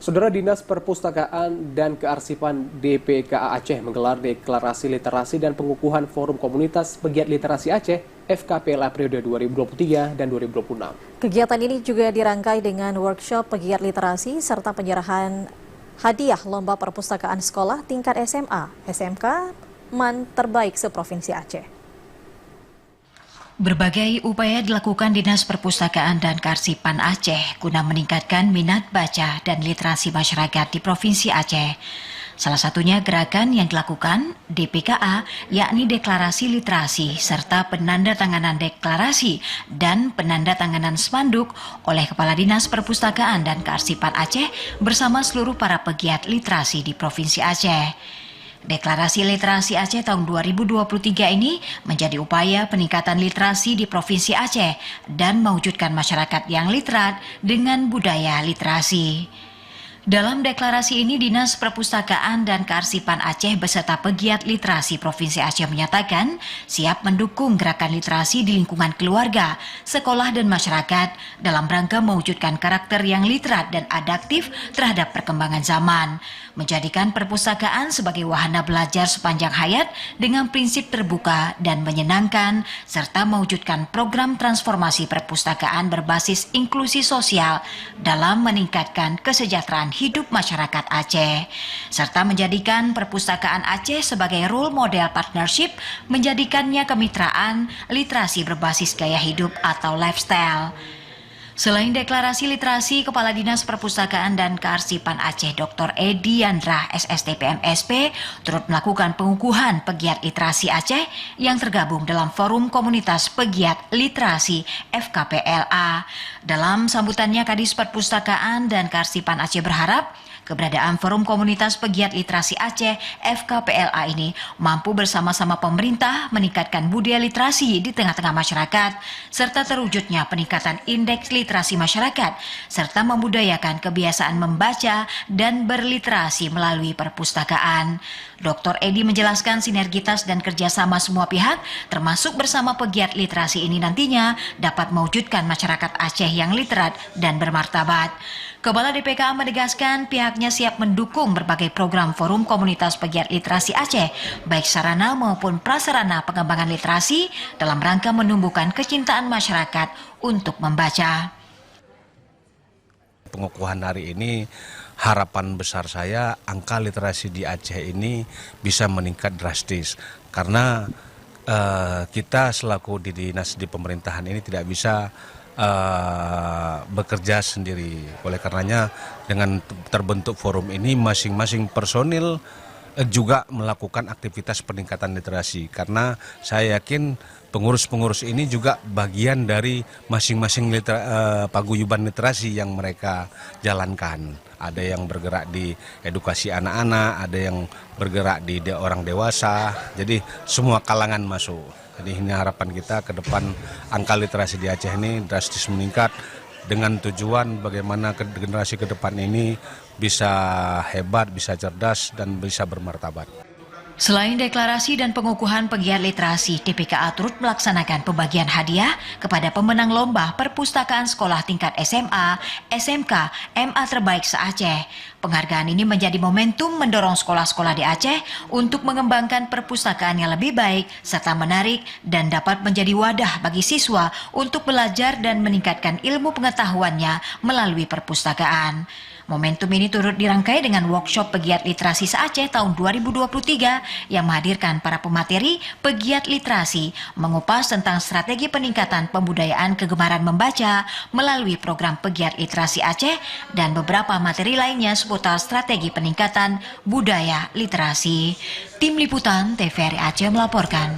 Saudara Dinas Perpustakaan dan Kearsipan DPKA Aceh menggelar deklarasi literasi dan pengukuhan Forum Komunitas Pegiat Literasi Aceh FKPLA periode 2023 dan 2026. Kegiatan ini juga dirangkai dengan workshop pegiat literasi serta penyerahan hadiah lomba perpustakaan sekolah tingkat SMA, SMK, MAN terbaik seprovinsi Aceh. Berbagai upaya dilakukan Dinas Perpustakaan dan Kearsipan Aceh guna meningkatkan minat baca dan literasi masyarakat di Provinsi Aceh. Salah satunya gerakan yang dilakukan DPKA, yakni Deklarasi Literasi serta penandatanganan deklarasi dan penandatanganan spanduk oleh Kepala Dinas Perpustakaan dan Kearsipan Aceh bersama seluruh para pegiat literasi di Provinsi Aceh. Deklarasi Literasi Aceh tahun 2023 ini menjadi upaya peningkatan literasi di Provinsi Aceh dan mewujudkan masyarakat yang literat dengan budaya literasi. Dalam deklarasi ini, Dinas Perpustakaan dan Kearsipan Aceh beserta pegiat literasi Provinsi Aceh menyatakan siap mendukung gerakan literasi di lingkungan keluarga, sekolah dan masyarakat dalam rangka mewujudkan karakter yang literat dan adaptif terhadap perkembangan zaman, menjadikan perpustakaan sebagai wahana belajar sepanjang hayat dengan prinsip terbuka dan menyenangkan, serta mewujudkan program transformasi perpustakaan berbasis inklusi sosial dalam meningkatkan kesejahteraan hidup masyarakat Aceh, serta menjadikan perpustakaan Aceh sebagai role model partnership, menjadikannya kemitraan literasi berbasis gaya hidup atau lifestyle. Selain deklarasi literasi, Kepala Dinas Perpustakaan dan Kearsipan Aceh Dr. Edi Yandra SSTP MSP turut melakukan pengukuhan pegiat literasi Aceh yang tergabung dalam Forum Komunitas Pegiat Literasi FKPLA. Dalam sambutannya, Kadis Perpustakaan dan Kearsipan Aceh berharap keberadaan Forum Komunitas Pegiat Literasi Aceh FKPLA ini mampu bersama-sama pemerintah meningkatkan budaya literasi di tengah-tengah masyarakat, serta terwujudnya peningkatan indeks literasi masyarakat, serta membudayakan kebiasaan membaca dan berliterasi melalui perpustakaan. Dr. Edi menjelaskan sinergitas dan kerjasama semua pihak, termasuk bersama pegiat literasi ini nantinya dapat mewujudkan masyarakat Aceh yang literat dan bermartabat. Kepala DPKA menegaskan pihaknya siap mendukung berbagai program Forum Komunitas Pegiat Literasi Aceh, baik sarana maupun prasarana pengembangan literasi dalam rangka menumbuhkan kecintaan masyarakat untuk membaca. Pengukuhan hari ini, harapan besar saya angka literasi di Aceh ini bisa meningkat drastis karena kita selaku di dinas di pemerintahan ini tidak bisa bekerja sendiri. Oleh karenanya dengan terbentuk forum ini masing-masing personil juga melakukan aktivitas peningkatan literasi karena saya yakin pengurus-pengurus ini juga bagian dari masing-masing paguyuban literasi yang mereka jalankan. Ada yang bergerak di edukasi anak-anak, ada yang bergerak di orang dewasa, jadi semua kalangan masuk. Jadi ini harapan kita ke depan angka literasi di Aceh ini drastis meningkat dengan tujuan bagaimana generasi ke depan ini bisa hebat, bisa cerdas, dan bisa bermartabat. Selain deklarasi dan pengukuhan pegiat literasi, DPKA turut melaksanakan pembagian hadiah kepada pemenang lomba perpustakaan sekolah tingkat SMA, SMK, MA terbaik se-Aceh. Penghargaan ini menjadi momentum mendorong sekolah-sekolah di Aceh untuk mengembangkan perpustakaan yang lebih baik serta menarik dan dapat menjadi wadah bagi siswa untuk belajar dan meningkatkan ilmu pengetahuannya melalui perpustakaan. Momentum ini turut dirangkai dengan workshop pegiat literasi se-Aceh tahun 2023 yang menghadirkan para pemateri pegiat literasi mengupas tentang strategi peningkatan pembudayaan kegemaran membaca melalui program pegiat literasi Aceh dan beberapa materi lainnya seputar strategi peningkatan budaya literasi. Tim Liputan TVRI Aceh melaporkan.